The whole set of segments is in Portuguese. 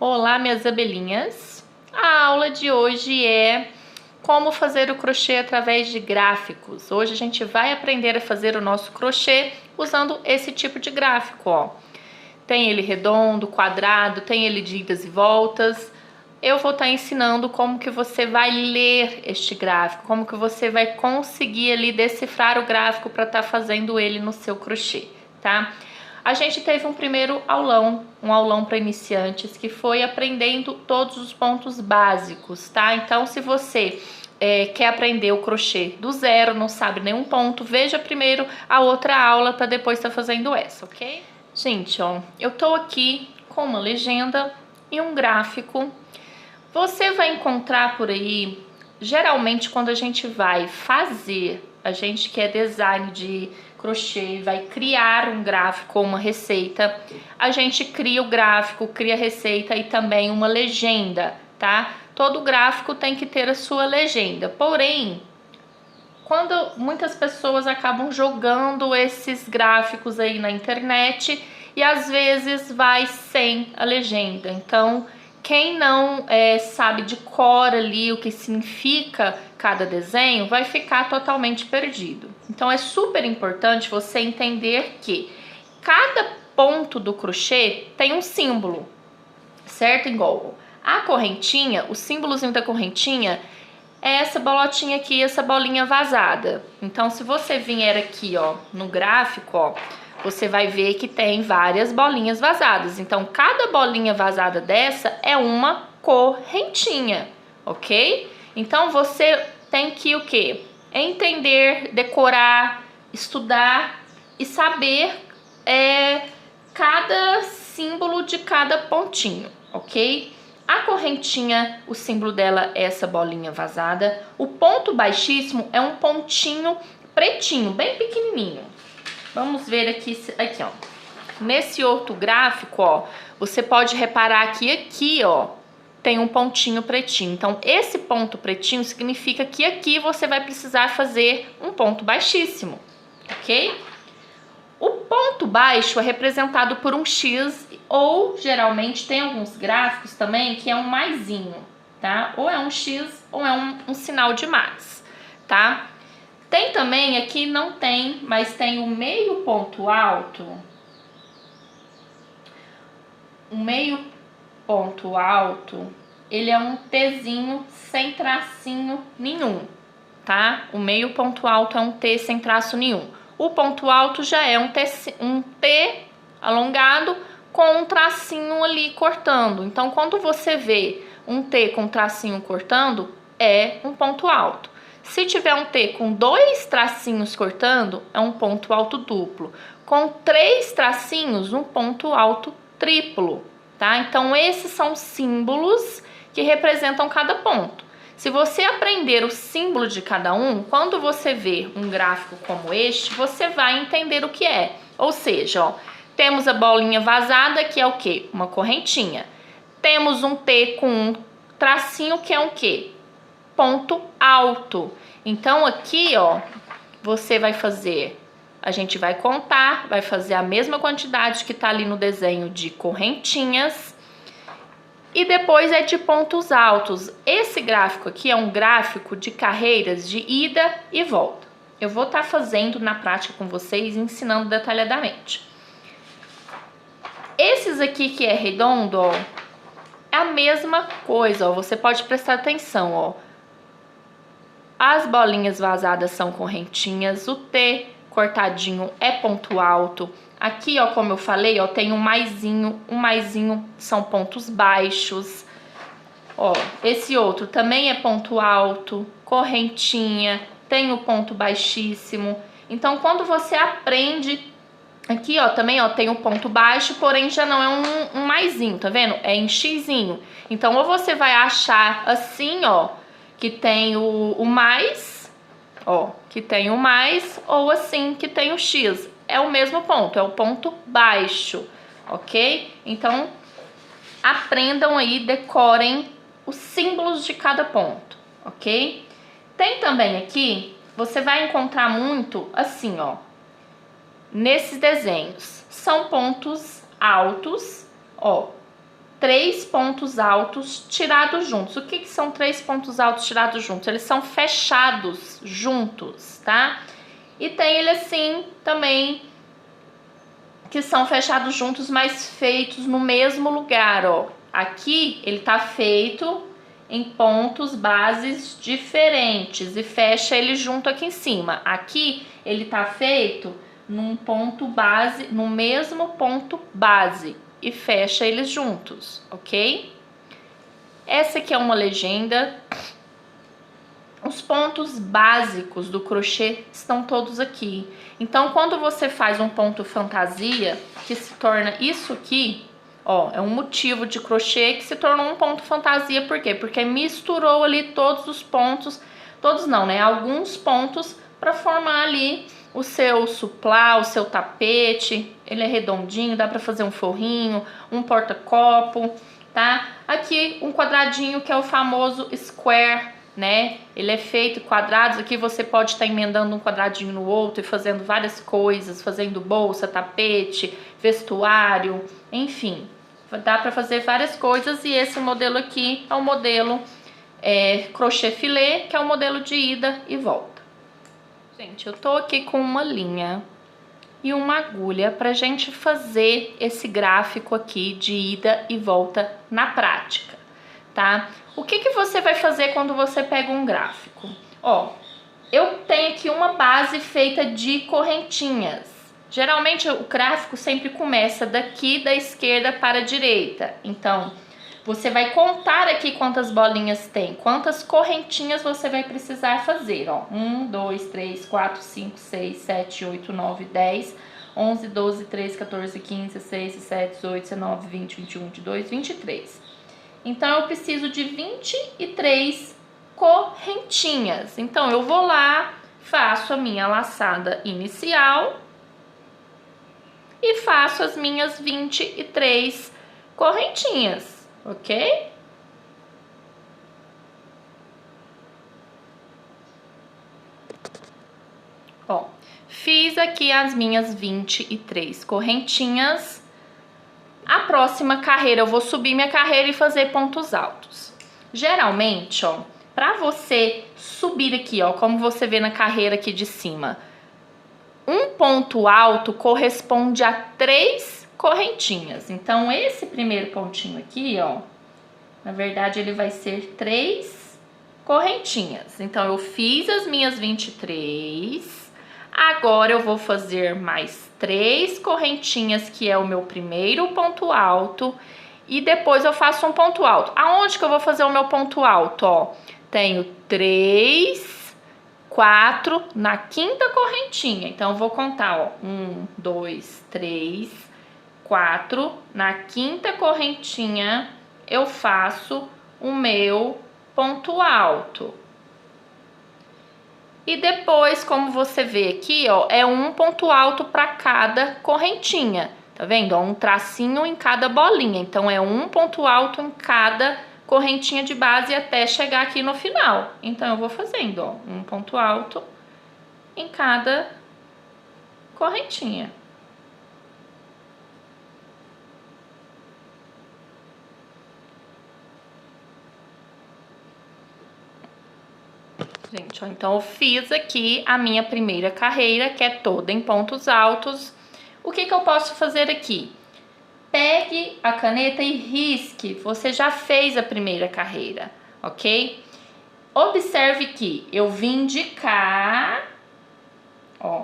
Olá, minhas abelhinhas! A aula de hoje é como fazer o crochê através de gráficos. Hoje a gente vai aprender a fazer o nosso crochê usando esse tipo de gráfico, ó. Tem ele redondo, quadrado, tem ele de idas e voltas. Eu vou estar ensinando como que você vai ler este gráfico, como que você vai conseguir ali decifrar o gráfico para estar fazendo ele no seu crochê, tá? A gente teve um primeiro aulão, um aulão para iniciantes, que foi aprendendo todos os pontos básicos, tá? Então, se você quer aprender o crochê do zero, não sabe nenhum ponto, veja primeiro a outra aula para depois estar fazendo essa, ok? Gente, ó, eu tô aqui com uma legenda e um gráfico. Você vai encontrar por aí, geralmente quando a gente vai fazer, a gente que é design de crochê, vai criar um gráfico ou uma receita, a gente cria o gráfico, cria a receita e também uma legenda, tá? Todo gráfico tem que ter a sua legenda, porém, quando muitas pessoas acabam jogando esses gráficos aí na internet e às vezes vai sem a legenda, então quem não sabe de cor ali o que significa cada desenho vai ficar totalmente perdido. Então é super importante você entender que cada ponto do crochê tem um símbolo, certo? Igual a correntinha, o símbolozinho da correntinha é essa bolotinha aqui, essa bolinha vazada. Então se você vier aqui, ó, no gráfico, ó, você vai ver que tem várias bolinhas vazadas. Então, cada bolinha vazada dessa é uma correntinha, ok? Então, você tem que o quê? Entender, decorar, estudar e saber cada símbolo de cada pontinho, ok? A correntinha, o símbolo dela é essa bolinha vazada. O ponto baixíssimo é um pontinho pretinho, bem pequenininho. Vamos ver aqui, ó. Nesse outro gráfico, ó, você pode reparar que aqui, ó, tem um pontinho pretinho. Então, esse ponto pretinho significa que aqui você vai precisar fazer um ponto baixíssimo, ok? O ponto baixo é representado por um X ou, geralmente, tem alguns gráficos também que é um maisinho, tá? Ou é um X ou é um sinal de mais, tá? Tem também, aqui não tem, mas tem o meio ponto alto. O meio ponto alto, ele é um Tzinho sem tracinho nenhum, tá? O meio ponto alto é um T sem traço nenhum. O ponto alto já é um T alongado com um tracinho ali cortando. Então, quando você vê um T com tracinho cortando, é um ponto alto. Se tiver um T com 2 tracinhos cortando, é um ponto alto duplo. Com 3 tracinhos, um ponto alto triplo, tá? Então, esses são símbolos que representam cada ponto. Se você aprender o símbolo de cada um, quando você vê um gráfico como este, você vai entender o que é. Ou seja, ó, temos a bolinha vazada, que é o quê? Uma correntinha. Temos um T com um tracinho, que é um quê? Ponto alto. Então aqui, ó, você vai fazer, a gente vai contar, vai fazer a mesma quantidade que tá ali no desenho de correntinhas e depois é de pontos altos. Esse gráfico aqui é um gráfico de carreiras de ida e volta. Eu vou estar fazendo na prática com vocês, ensinando detalhadamente. Esses aqui que é redondo, ó, é a mesma coisa, ó, você pode prestar atenção, ó. As bolinhas vazadas são correntinhas, o T cortadinho é ponto alto. Aqui, ó, como eu falei, ó, tem um maisinho são pontos baixos. Ó, esse outro também é ponto alto, correntinha, tem o ponto baixíssimo. Então, quando você aprende, aqui, ó, também, ó, tem o ponto baixo, porém já não é um maisinho, tá vendo? É em xizinho. Então, ou você vai achar assim, ó, que tem o mais, ó, que tem o mais, ou assim, que tem o X. É o mesmo ponto, é o ponto baixo, ok? Então, aprendam aí, decorem os símbolos de cada ponto, ok? Tem também aqui, você vai encontrar muito assim, ó, nesses desenhos. São pontos altos, ó, 3 pontos altos tirados juntos. O que que são 3 pontos altos tirados juntos? Eles são fechados juntos, tá? E tem ele assim também, que são fechados juntos, mas feitos no mesmo lugar, ó. Aqui ele tá feito em pontos bases diferentes e fecha ele junto aqui em cima. Aqui ele tá feito num ponto base, no mesmo ponto base e fecha eles juntos, ok? Essa aqui é uma legenda. Os pontos básicos do crochê estão todos aqui. Então, quando você faz um ponto fantasia, que se torna isso aqui, ó, é um motivo de crochê que se tornou um ponto fantasia. Por quê? Porque misturou ali todos os pontos, todos não, né? Alguns pontos para formar ali o seu suplá, o seu tapete. Ele é redondinho, dá para fazer um forrinho, um porta-copo, tá? Aqui um quadradinho que é o famoso square, né? Ele é feito quadrados. Aqui você pode estar emendando um quadradinho no outro e fazendo várias coisas, fazendo bolsa, tapete, vestuário, enfim, dá para fazer várias coisas. E esse modelo aqui é o modelo crochê filé, que é o modelo de ida e volta. Gente, eu tô aqui com uma linha e uma agulha pra gente fazer esse gráfico aqui de ida e volta na prática, tá? O que que você vai fazer quando você pega um gráfico? Ó, eu tenho aqui uma base feita de correntinhas. Geralmente o gráfico sempre começa daqui da esquerda para a direita. Então, você vai contar aqui quantas bolinhas tem, quantas correntinhas você vai precisar fazer, ó. 1, 2, 3, 4, 5, 6, 7, 8, 9, 10, 11, 12, 13, 14, 15, 16, 17, 18, 19, 20, 21, 22, 23. Então, eu preciso de 23 correntinhas. Então, eu vou lá, faço a minha laçada inicial e faço as minhas 23 correntinhas, ok? Ó, fiz aqui as minhas 23 correntinhas. A próxima carreira, eu vou subir minha carreira e fazer pontos altos. Geralmente, ó, pra você subir aqui, ó, como você vê na carreira aqui de cima, um ponto alto corresponde a 3 correntinhas. Então, esse primeiro pontinho aqui, ó, na verdade, ele vai ser 3 correntinhas. Então, eu fiz as minhas 23. Agora, eu vou fazer mais 3 correntinhas, que é o meu primeiro ponto alto. E depois eu faço um ponto alto. Aonde que eu vou fazer o meu ponto alto, ó? Tenho 3, 4 na quinta correntinha. Então, eu vou contar, ó. 1, 2, 3, 4. Na quinta correntinha, eu faço o meu ponto alto. E depois, como você vê aqui, ó, é um ponto alto para cada correntinha. Tá vendo? Ó, um tracinho em cada bolinha. Então, é um ponto alto em cada correntinha de base até chegar aqui no final. Então, eu vou fazendo, ó, um ponto alto em cada correntinha. Gente, ó, então eu fiz aqui a minha primeira carreira, que é toda em pontos altos. O que que eu posso fazer aqui? Pegue a caneta e risque. Você já fez a primeira carreira, ok? Observe que eu vim de cá, ó,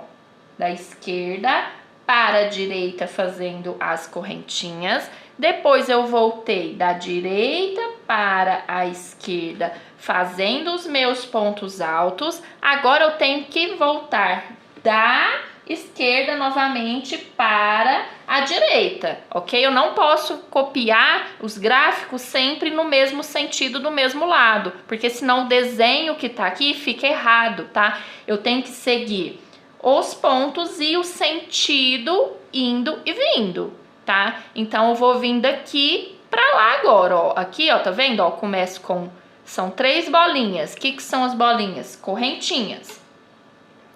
da esquerda para a direita fazendo as correntinhas. Depois eu voltei da direita para a esquerda fazendo os meus pontos altos. Agora eu tenho que voltar da esquerda novamente para a direita, ok? Eu não posso copiar os gráficos sempre no mesmo sentido, do mesmo lado, porque senão o desenho que tá aqui fica errado, tá? Eu tenho que seguir os pontos e o sentido indo e vindo, tá? Então, eu vou vir daqui pra lá agora, ó. Aqui, ó, tá vendo? Ó, começo com... São 3 bolinhas. O que que são as bolinhas? Correntinhas.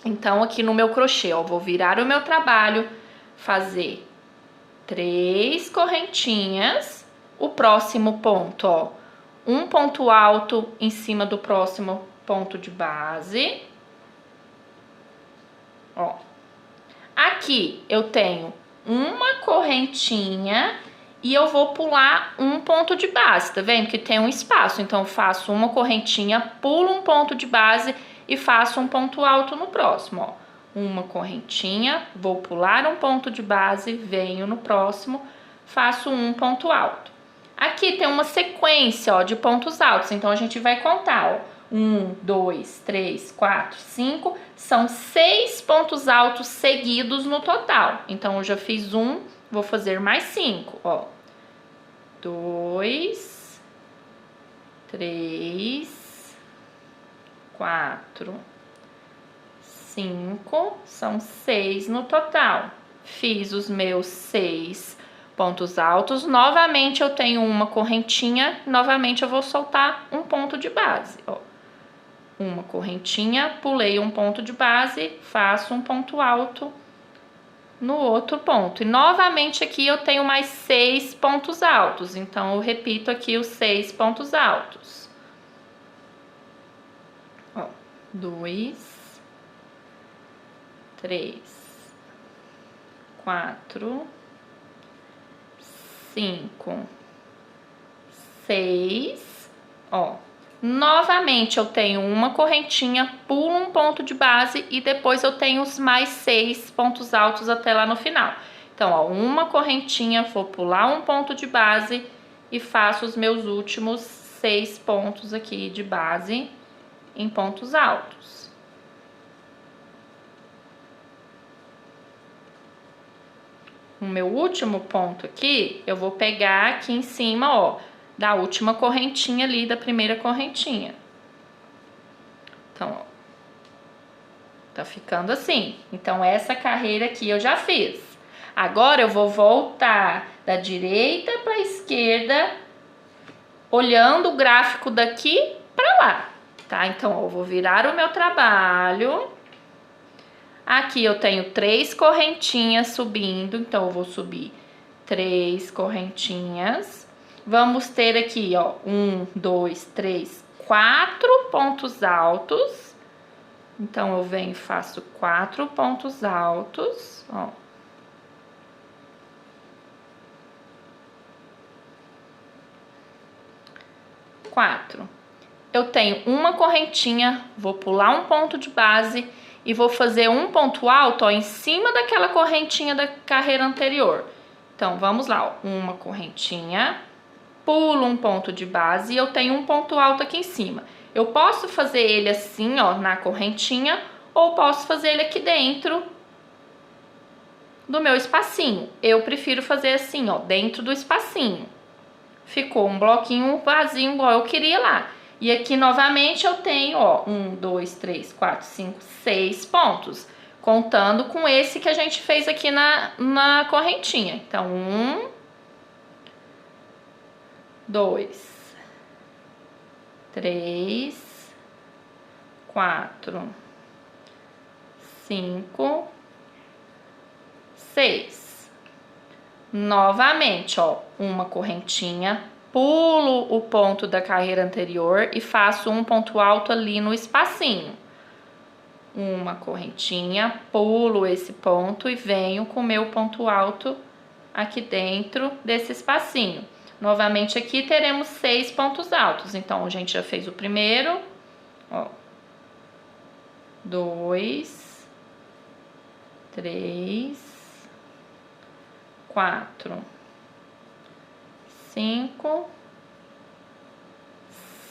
Então, aqui no meu crochê, ó, vou virar o meu trabalho, fazer 3 correntinhas o próximo ponto, ó. Um ponto alto em cima do próximo ponto de base. Ó. Aqui eu tenho uma correntinha e eu vou pular um ponto de base, tá vendo? Que tem um espaço, então eu faço uma correntinha, pulo um ponto de base e faço um ponto alto no próximo, ó. Uma correntinha, vou pular um ponto de base, venho no próximo, faço um ponto alto. Aqui tem uma sequência, ó, de pontos altos, então a gente vai contar, ó. 1, 2, 3, 4, 5, são 6 pontos altos seguidos no total. Então, eu já fiz um, vou fazer mais 5, ó. 2, 3, 4, 5, são 6 no total. Fiz os meus 6 pontos altos, novamente eu tenho uma correntinha, novamente eu vou soltar um ponto de base, ó. Uma correntinha, pulei um ponto de base, faço um ponto alto no outro ponto. E novamente aqui eu tenho mais 6 pontos altos, então eu repito aqui os 6 pontos altos. Ó, 2, 3, 4, 5, 6, ó. Novamente eu tenho uma correntinha, pulo um ponto de base e depois eu tenho os mais 6 pontos altos até lá no final. Então, ó, uma correntinha, vou pular um ponto de base e faço os meus últimos 6 pontos aqui de base em pontos altos. O meu último ponto aqui, eu vou pegar aqui em cima, ó, da última correntinha ali, da primeira correntinha. Então, ó, tá ficando assim. Então, essa carreira aqui eu já fiz. Agora, eu vou voltar da direita para a esquerda, olhando o gráfico daqui para lá, tá? Então, ó, eu vou virar o meu trabalho. Aqui eu tenho 3 correntinhas subindo, então eu vou subir 3 correntinhas. Vamos ter aqui, ó, 1, 2, 3, 4 pontos altos. Então, eu venho e faço 4 pontos altos, ó. Quatro. Eu tenho uma correntinha, vou pular um ponto de base e vou fazer um ponto alto, ó, em cima daquela correntinha da carreira anterior. Então, vamos lá, ó, uma correntinha, pulo um ponto de base e eu tenho um ponto alto aqui em cima. Eu posso fazer ele assim, ó, na correntinha, ou posso fazer ele aqui dentro do meu espacinho. Eu prefiro fazer assim, ó, dentro do espacinho. Ficou um bloquinho vazio igual eu queria lá. E aqui, novamente, eu tenho, ó, 1, 2, 3, 4, 5, 6 pontos. Contando com esse que a gente fez aqui na correntinha. Então, 1, 2, 3, 4, 5, 6. Novamente, ó, uma correntinha, pulo o ponto da carreira anterior e faço um ponto alto ali no espacinho. Uma correntinha, pulo esse ponto e venho com o meu ponto alto aqui dentro desse espacinho. Novamente aqui teremos 6 pontos altos. Então, a gente já fez o primeiro, ó, 2, 3, 4, 5,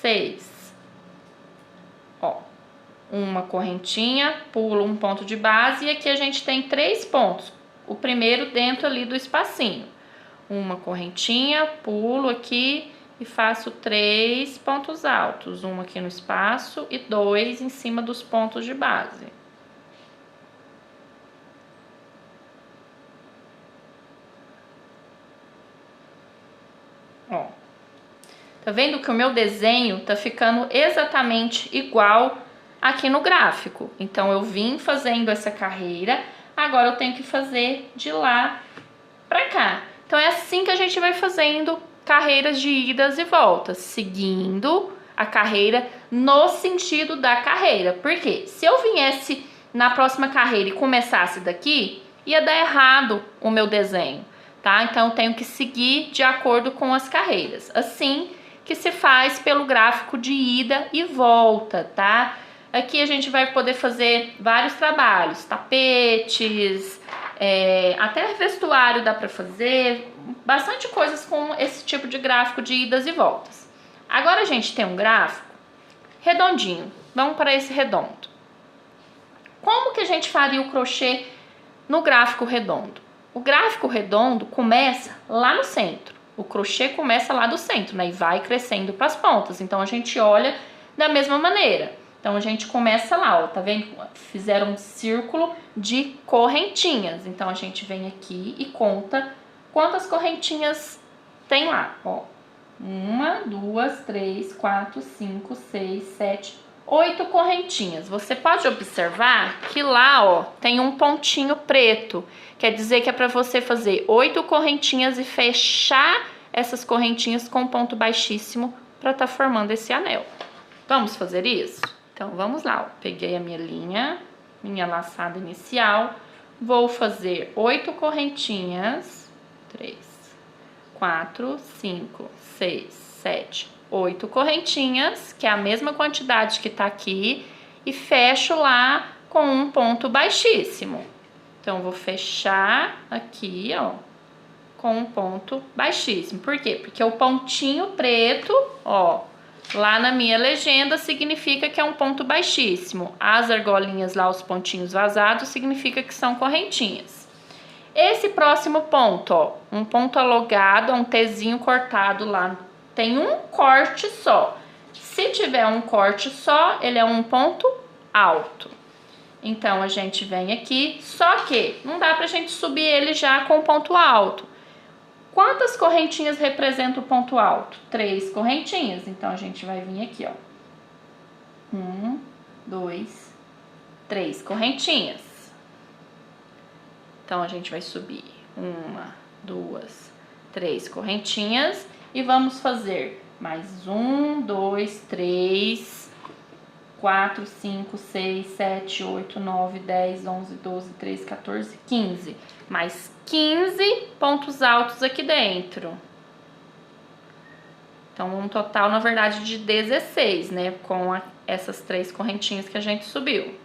6. Ó, uma correntinha, pulo um ponto de base e aqui a gente tem 3 pontos. O primeiro dentro ali do espacinho. Uma correntinha, pulo aqui e faço 3 pontos altos. Um aqui no espaço e 2 em cima dos pontos de base. Ó, tá vendo que o meu desenho tá ficando exatamente igual aqui no gráfico? Então, eu vim fazendo essa carreira, agora eu tenho que fazer de lá pra cá. Então, é assim que a gente vai fazendo carreiras de idas e voltas, seguindo a carreira no sentido da carreira. Porque se eu viesse na próxima carreira e começasse daqui, ia dar errado o meu desenho, tá? Então eu tenho que seguir de acordo com as carreiras. Assim que se faz pelo gráfico de ida e volta, tá? Aqui a gente vai poder fazer vários trabalhos, tapetes, até vestuário dá para fazer, bastante coisas com esse tipo de gráfico de idas e voltas. Agora a gente tem um gráfico redondinho, vamos para esse redondo. Como que a gente faria o crochê no gráfico redondo? O gráfico redondo começa lá no centro, o crochê começa lá do centro, né, e vai crescendo para as pontas, então a gente olha da mesma maneira. Então, a gente começa lá, ó, tá vendo? Fizeram um círculo de correntinhas. Então, a gente vem aqui e conta quantas correntinhas tem lá, ó. 1, 2, 3, 4, 5, 6, 7, 8 correntinhas. Você pode observar que lá, ó, tem um pontinho preto. Quer dizer que é para você fazer 8 correntinhas e fechar essas correntinhas com ponto baixíssimo para estar formando esse anel. Vamos fazer isso? Então, vamos lá, ó. Peguei a minha linha, minha laçada inicial, vou fazer 8 correntinhas, 3, 4, 5, 6, 7, 8 correntinhas, que é a mesma quantidade que tá aqui, e fecho lá com um ponto baixíssimo. Então, vou fechar aqui, ó, com um ponto baixíssimo. Por quê? Porque o pontinho preto, ó, lá na minha legenda significa que é um ponto baixíssimo. As argolinhas lá, os pontinhos vazados, significa que são correntinhas. Esse próximo ponto, ó, um ponto alongado, um Tzinho cortado lá, tem um corte só. Se tiver um corte só, ele é um ponto alto. Então, a gente vem aqui, só que não dá pra gente subir ele já com ponto alto. Quantas correntinhas representa o ponto alto? 3 correntinhas. Então, a gente vai vir aqui, ó. 1, 2, 3 correntinhas. Então, a gente vai subir 1, 2, 3 correntinhas. E vamos fazer mais 1, 2, 3, 4, 5, 6, 7, 8, 9, 10, 11, 12, 13, 14, 15. Mais 15 pontos altos aqui dentro. Então, um total, na verdade, de 16, né? Com essas 3 correntinhas que a gente subiu.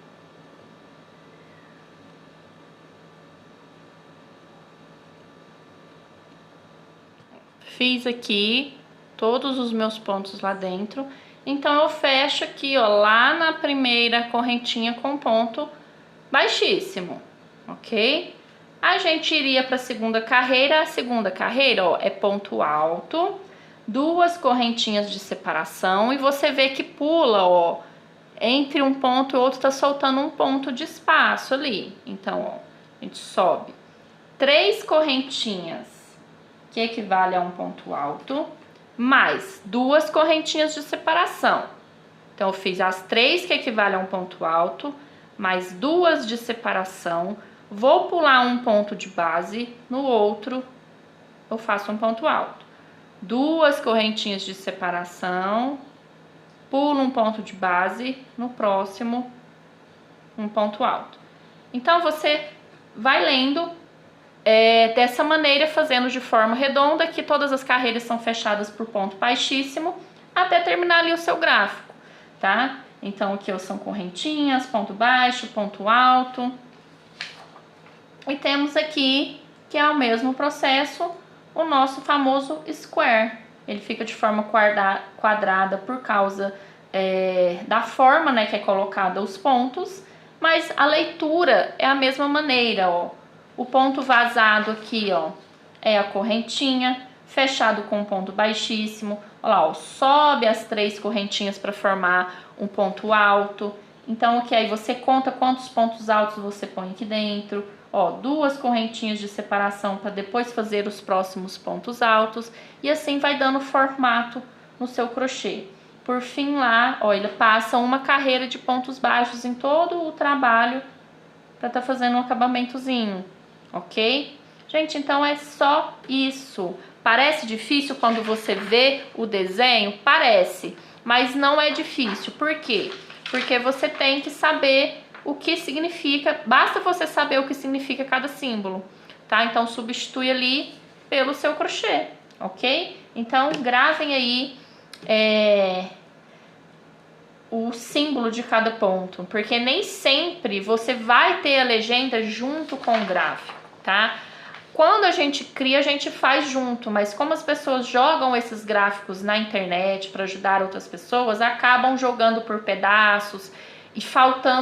Fiz aqui todos os meus pontos lá dentro. Então, eu fecho aqui, ó, lá na primeira correntinha com ponto baixíssimo, ok? A gente iria para a segunda carreira. A segunda carreira, ó, é ponto alto, 2 correntinhas de separação e você vê que pula, ó, entre um ponto e outro tá soltando um ponto de espaço ali. Então, ó, a gente sobe 3 correntinhas, que equivale a um ponto alto, mais 2 correntinhas de separação. Então, eu fiz as 3 que equivale a um ponto alto, mais 2 de separação. Vou pular um ponto de base, no outro eu faço um ponto alto. 2 correntinhas de separação, pulo um ponto de base, no próximo um ponto alto. Então, você vai lendo dessa maneira, fazendo de forma redonda, que todas as carreiras são fechadas por ponto baixíssimo, até terminar ali o seu gráfico, tá? Então, aqui são correntinhas, ponto baixo, ponto alto. E temos aqui, que é o mesmo processo, o nosso famoso square. Ele fica de forma quadrada por causa da forma, né, que é colocada os pontos, mas a leitura é a mesma maneira, ó. O ponto vazado aqui, ó, é a correntinha, fechado com um ponto baixíssimo. Olha lá, ó, sobe as 3 correntinhas para formar um ponto alto. Então, aqui aí você conta quantos pontos altos você põe aqui dentro. Ó, 2 correntinhas de separação para depois fazer os próximos pontos altos. E assim vai dando formato no seu crochê. Por fim lá, ó, ele passa uma carreira de pontos baixos em todo o trabalho para estar fazendo um acabamentozinho, ok? Gente, então é só isso. Parece difícil quando você vê o desenho? Parece, mas não é difícil. Por quê? Porque você tem que saber o que significa, basta você saber o que significa cada símbolo, tá? Então substitui ali pelo seu crochê, ok? Então gravem aí o símbolo de cada ponto, porque nem sempre você vai ter a legenda junto com o gráfico, tá? Quando a gente cria, a gente faz junto, mas como as pessoas jogam esses gráficos na internet para ajudar outras pessoas, acabam jogando por pedaços e falta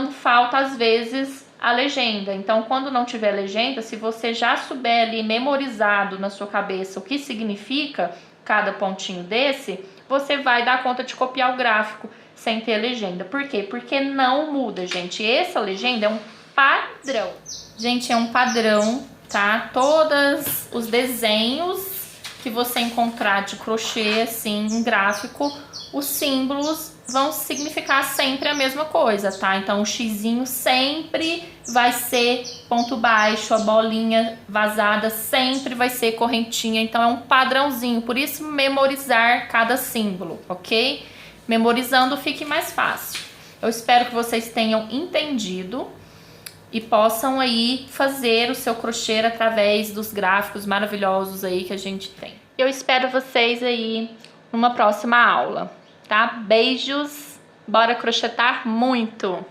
às vezes a legenda. Então, quando não tiver legenda, se você já souber ali memorizado na sua cabeça o que significa cada pontinho desse, você vai dar conta de copiar o gráfico sem ter legenda. Por quê? Porque não muda, gente. Essa legenda é um padrão. Gente, é um padrão, tá? Todos os desenhos que você encontrar de crochê, assim, em gráfico, os símbolos vão significar sempre a mesma coisa, tá? Então, o xizinho sempre vai ser ponto baixo, a bolinha vazada sempre vai ser correntinha. Então, é um padrãozinho, por isso memorizar cada símbolo, ok? Memorizando fique mais fácil. Eu espero que vocês tenham entendido e possam aí fazer o seu crochê através dos gráficos maravilhosos aí que a gente tem. Eu espero vocês aí numa próxima aula, tá? Beijos, bora crochetar muito!